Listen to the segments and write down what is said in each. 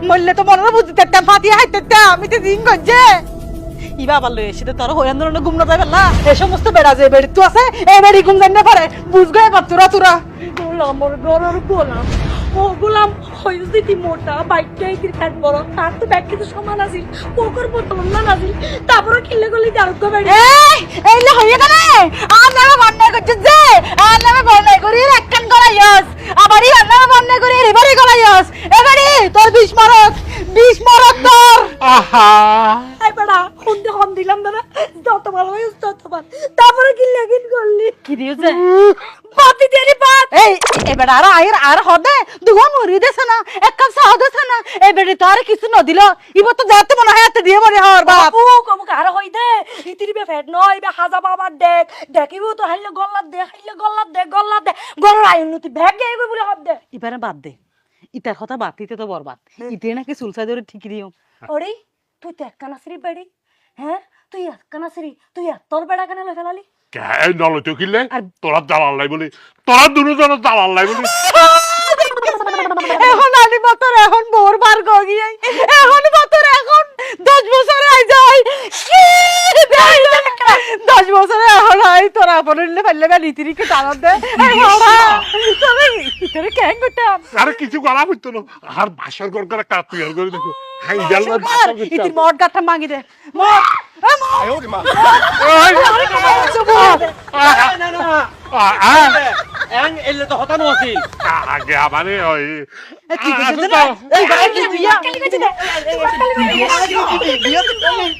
মরলে তো মনে বুঝতে ফাটিয়ে হাইতে আমি তো দিন গজ্জে ইবা আবার লই এসে তোর হই আন্দোলন ঘুম না যাবে না এই সমস্ত বেড়া যে বেড়ি তো আছে এই বেড়ি ঘুম জান না পারে বুঝগো এবার তোরা গোলাম মোর গরর গোলাম ও গোলাম হইছি মোটা বাইকটা ক্রিকেট বড় তার তো ব্যাগ কিন্তু সমান আছিল কোকর বোতল না নাছিল তারপরে কিল্লে গলি দারুক বেড়ি এই লে হইয়া গেলে আর নামে বন্যায় করছিস যে আর নামে বন্যায় করি একখান করাইয়াস আবারই আর নামে বন্যায় করি রিভারি করাইয়াস এবারে তোর 20 মরক তোর আহা আই বড়া হন দিলাম না যত ভালো হইছ তত ভালো তারপরে কিল্লে গিন করলি কি দিয়েছে পাতি দেরি পাত এই এবার আর হদে দুগো মরি দেছে না এক কাপ চা দেছে না এবারে তো আর কিছু ন দিল ইবো তো যাতে মনে হয় এতে দিয়ে মরে হর বাপ ও কম কার হই দে ইতির বে ফেট নয় বে হাজা বাবার দেখিবো তো হাইলে গল্লাত দে গরর আইনুতি ব্যাগ গে বলে হদ দে এবারে বাদ দে ইতার কথা বাদ দিতে তো বরবাদ ইতে নাকি চুলসা ধরে ঠিক দিও ওরে তুই তো একখানা শ্রী বেড়ি হ্যাঁ তুই একখানা শ্রী তুই তোর বেড়া কেন লই ফেলালি কে নল তো কিলে তোরা জালাল লাই বলি তোরা দুজন জালাল লাই বলি এখন আনি বতর এখন বোর বার গগিয়াই এখন বতর এখন 10 বছরে আই যাই 10 বছরে এখন আই তোরা বললে ফেললে বা নীতিরিকে টানা দে তবে ইতরে কেন গটাম আরে কিছু গলা হইতো না আর বাসার ঘর করে কাট তুই করে দেখো হাই জাল ইতির মট গাঠা মাগি দে মট এলে তো হতানো আছিল আগে আমারে ওই ঠিক আছে না এই ভাই কি বিয়া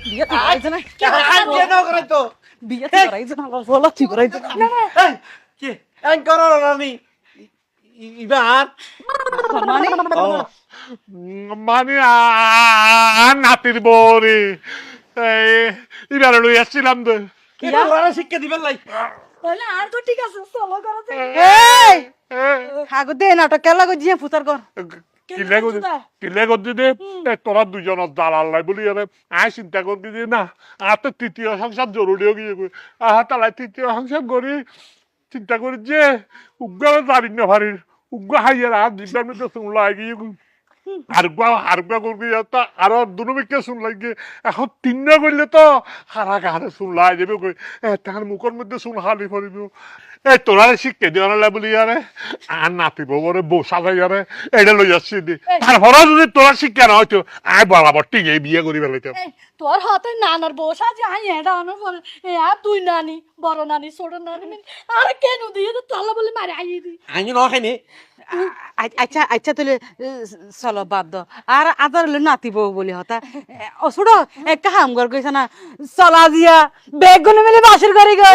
বিয়া তো আইছ না কেন করে তো বিয়া তো আইছ না বলা ঠিক করাইছ না কি এন করো না আমি ইবার মানে মানে নাতির বরে এবারে লই আসছিলাম তো এটা ওরা শিক্ষা দিবেন লাই বলে আর তো ঠিক আছে চলো করতে এই হাগো দে নাটক কেলা গো জিয়া ফুতার কর কিলে করছি দে তোরা দুজন দালাল লাই বলি আরে আয় চিন্তা করবি যে না আর তো তৃতীয় সংসার জরুরি গিয়ে আহা তালাই তৃতীয় সংসার করি চিন্তা করি যে উগ্র জানি না ভারির উগ্র হাইয়ার আর দিবার মধ্যে শুনলা গিয়ে হারগুয়া করবি আরো দুনুমিকে শুনলাই গিয়ে এখন তিনটা করলে তো হারা গাহারে শুনলাই যাবে কই তার মুখের মধ্যে শুন হালি ফরিব এই তোরা শিখতে দিও না বলি আরে আর নাতিব বরে বউ সাজাই আরে এটা লই যাচ্ছি দি তারপরে যদি তোরা শিক্ষা না হয়তো আয় বরাবর ঠিক এই বিয়ে করি ফেলাইতাম তোর হাতে নানার বসা যে আই এটা আনো বলে এ আর তুই নানি বড় নানি ছোট নানি আর কেন দিয়ে তো তালা বলে মারে আই দি আইনি ন খাইনি আচ্ছা আচ্ছা তাহলে চলো বাদ দাও আর আদার হলে নাতিব বলি হতা ও ছোড়ো একটা হাম ঘর কইছে না চলা দিয়া বেগ গুলো মিলে বাসের ঘরে গো